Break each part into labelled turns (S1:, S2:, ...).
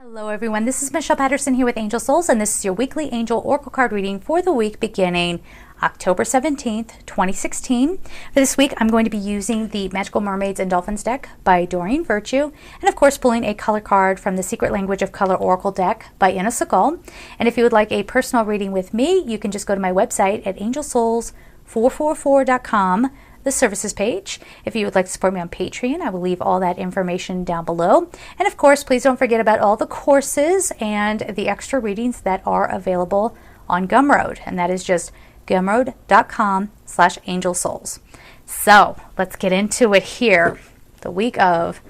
S1: Hello everyone, this is Michelle Patterson here with Angel Souls, and this is your weekly Angel Oracle card reading for the week beginning October 17th, 2016. For this week, I'm going to be using the Magical Mermaids and Dolphins deck by Doreen Virtue, and of course pulling a color card from the Secret Language of Color Oracle deck by Inna Segal. And if you would like a personal reading with me, you can just go to my website at angelsouls444.com, the services page. If you would like to support me on Patreon, I will leave all that information down below. And of course, please don't forget about all the courses and the extra readings that are available on Gumroad. And that is just gumroad.com/angelsouls. So let's get into it here. The week of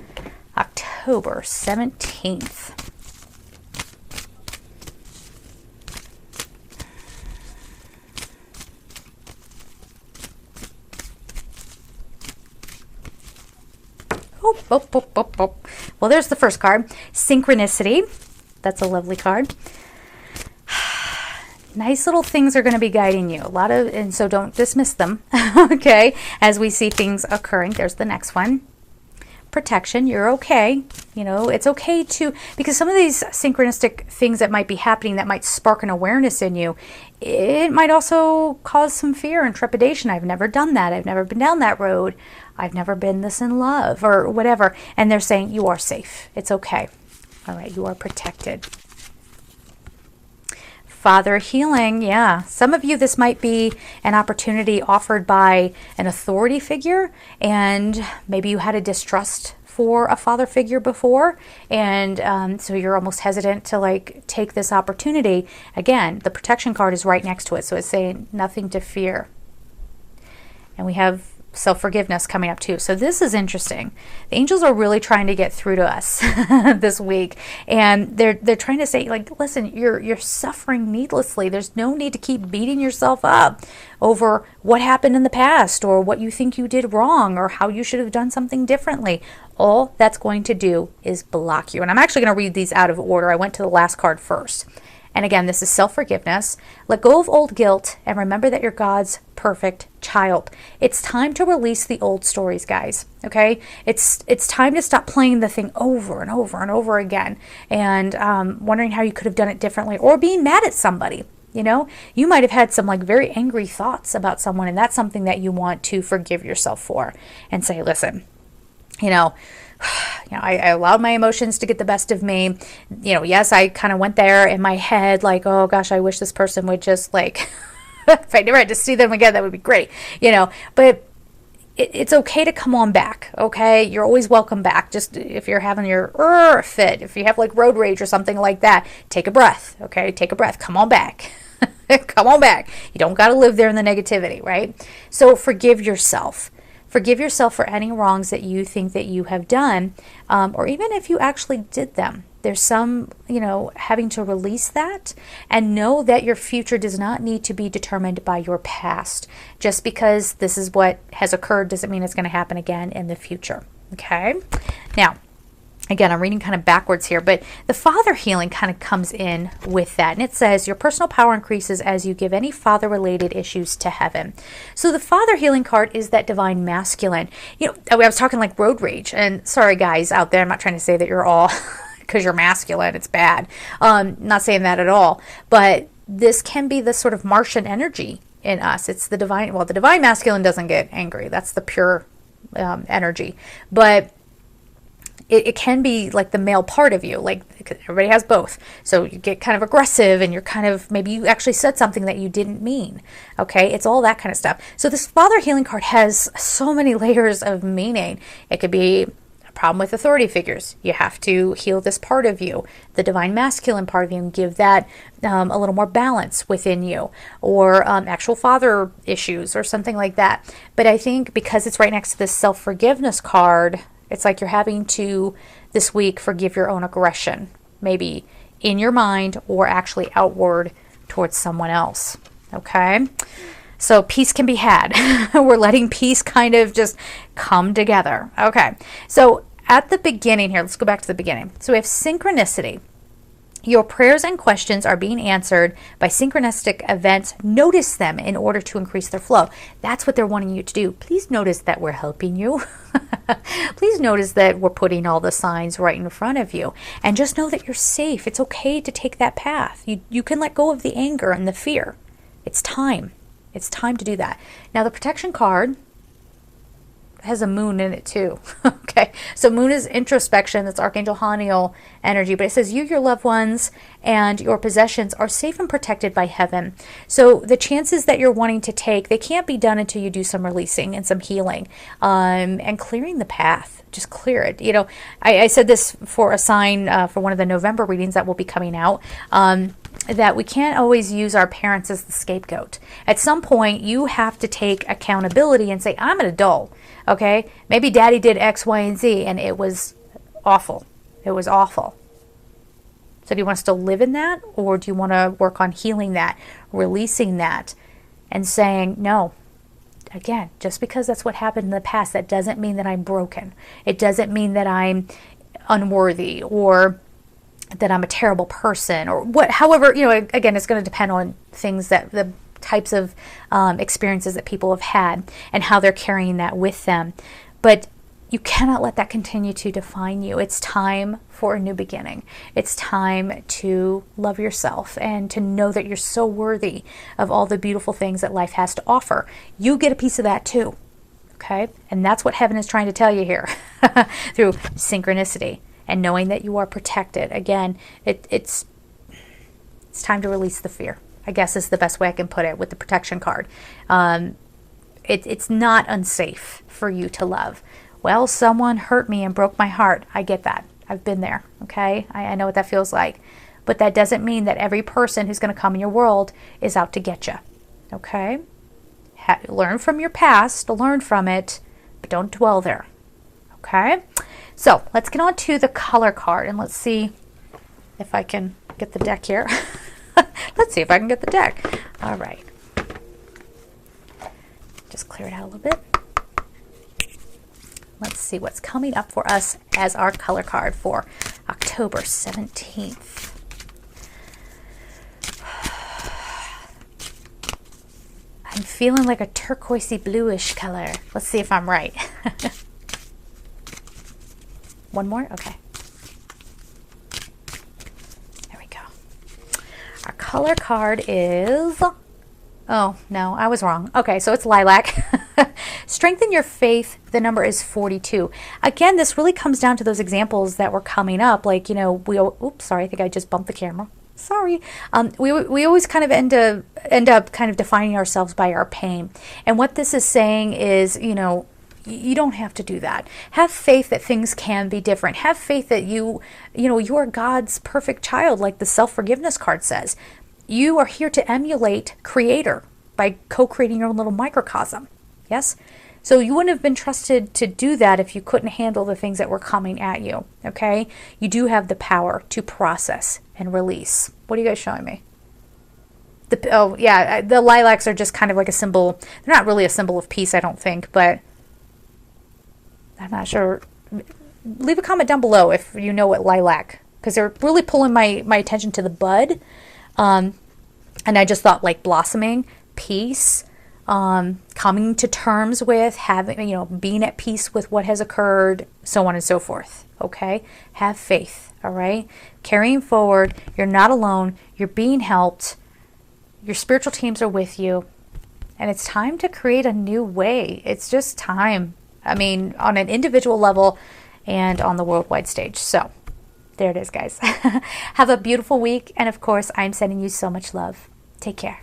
S1: October 17th. Well, there's the first card, Synchronicity. That's a lovely card. Nice little things are going to be guiding you. And so don't dismiss them, okay, as we see things occurring. There's the next one. Protection, you're okay. You know, it's okay to, because some of these synchronistic things that might be happening that might spark an awareness in you, it might also cause some fear and trepidation. I've never done that. I've never been down that road. I've never been this in love or whatever. And they're saying you are safe. It's okay. All right, you are protected. Father healing, yeah. Some of you, this might be an opportunity offered by an authority figure, and maybe you had a distrust for a father figure before, and so you're almost hesitant to like take this opportunity. Again, the protection card is right next to it, so it's saying nothing to fear. And we have self-forgiveness coming up too. So this is interesting. The angels are really trying to get through to us this week, and they're trying to say, like, listen, you're suffering needlessly. There's no need to keep beating yourself up over what happened in the past or what you think you did wrong or how you should have done something differently. All that's going to do is block you. And I'm actually going to read these out of order. I went to the last card first. And again, this is self-forgiveness. Let go of old guilt and remember that you're God's perfect child. It's time to release the old stories, guys. Okay? It's time to stop playing the thing over and over and over again and wondering how you could have done it differently or being mad at somebody. You know, you might have had some like very angry thoughts about someone, and that's something that you want to forgive yourself for and say, listen, I allowed my emotions to get the best of me. Yes, I kind of went there in my head like, oh gosh, I wish this person would just like, if I never had to see them again, that would be great, but it's okay to come on back, okay? You're always welcome back. Just if you're having your fit, if you have like road rage or something like that, take a breath, okay? Take a breath. Come on back. Come on back. You don't got to live there in the negativity, right? So forgive yourself. Forgive yourself for any wrongs that you think that you have done, or even if you actually did them. There's some, having to release that and know that your future does not need to be determined by your past. Just because this is what has occurred doesn't mean it's going to happen again in the future. Okay? Now, again, I'm reading kind of backwards here, but the father healing kind of comes in with that. And it says, your personal power increases as you give any father-related issues to heaven. So the father healing card is that divine masculine. I was talking like road rage. And sorry, guys out there, I'm not trying to say that you're all, because you're masculine, it's bad. Not saying that at all. But this can be the sort of Martian energy in us. It's the divine, the divine masculine doesn't get angry. That's the pure energy. But it can be like the male part of you, like everybody has both. So you get kind of aggressive and you're kind of, maybe you actually said something that you didn't mean. Okay. It's all that kind of stuff. So this father healing card has so many layers of meaning. It could be a problem with authority figures. You have to heal this part of you, the divine masculine part of you, and give that a little more balance within you, or actual father issues or something like that. But I think because it's right next to this self-forgiveness card, it's like you're having to, this week, forgive your own aggression, maybe in your mind or actually outward towards someone else, okay? So peace can be had. We're letting peace kind of just come together, okay? So at the beginning here, let's go back to the beginning. So we have synchronicity. Your prayers and questions are being answered by synchronistic events. Notice them in order to increase their flow. That's what they're wanting you to do. Please notice that we're helping you. Please notice that we're putting all the signs right in front of you. And just know that you're safe. It's okay to take that path. You can let go of the anger and the fear. It's time. It's time to do that. Now, the protection card has a moon in it too. Okay, so moon is introspection. That's Archangel Haniel energy, but it says you, your loved ones, and your possessions are safe and protected by heaven. So the chances that you're wanting to take, they can't be done until you do some releasing and some healing, and clearing the path. Just clear it. You know, I said this for a sign for one of the November readings that will be coming out. That we can't always use our parents as the scapegoat. At some point, you have to take accountability and say, I'm an adult, okay? Maybe daddy did X, Y, and Z, and it was awful. It was awful. So do you want to still live in that, or do you want to work on healing that, releasing that, and saying, no, again, just because that's what happened in the past, that doesn't mean that I'm broken. It doesn't mean that I'm unworthy, or that I'm a terrible person, or what, however, you know, again, it's going to depend on things that the types of experiences that people have had and how they're carrying that with them. But you cannot let that continue to define you. It's time for a new beginning. It's time to love yourself and to know that you're so worthy of all the beautiful things that life has to offer. You get a piece of that too. Okay? And that's what heaven is trying to tell you here through synchronicity. And knowing that you are protected. Again, it's time to release the fear, I guess is the best way I can put it with the protection card. It's not unsafe for you to love. Well, someone hurt me and broke my heart. I get that. I've been there, okay? I know what that feels like. But that doesn't mean that every person who's going to come in your world is out to get you, okay? Learn from your past, learn from it, but don't dwell there, okay? So let's get on to the color card, and let's see if I can get the deck here. Let's see if I can get the deck. All right. Just clear it out a little bit. Let's see what's coming up for us as our color card for October 17th. I'm feeling like a turquoisey bluish color. Let's see if I'm right. One more? Okay. There we go. Our color card is... Oh, no, I was wrong. Okay, so it's lilac. Strengthen your faith. The number is 42. Again, this really comes down to those examples that were coming up. Like, you know, oops, sorry, I think I just bumped the camera. Sorry. We always kind of end up kind of defining ourselves by our pain. And what this is saying is, you know, you don't have to do that. Have faith that things can be different. Have faith that you are God's perfect child, like the self-forgiveness card says. You are here to emulate Creator by co-creating your own little microcosm. Yes? So you wouldn't have been trusted to do that if you couldn't handle the things that were coming at you. Okay? You do have the power to process and release. What are you guys showing me? The lilacs are just kind of like a symbol. They're not really a symbol of peace, I don't think, but I'm not sure. Leave a comment down below if you know what lilac, because they're really pulling my attention to the bud. And I just thought like blossoming, peace, coming to terms with having, being at peace with what has occurred, so on and so forth. Okay? Have faith. All right? Carrying forward. You're not alone. You're being helped. Your spiritual teams are with you. And it's time to create a new way. It's just time. I mean, on an individual level and on the worldwide stage. So, there it is, guys. Have a beautiful week. And of course, I'm sending you so much love. Take care.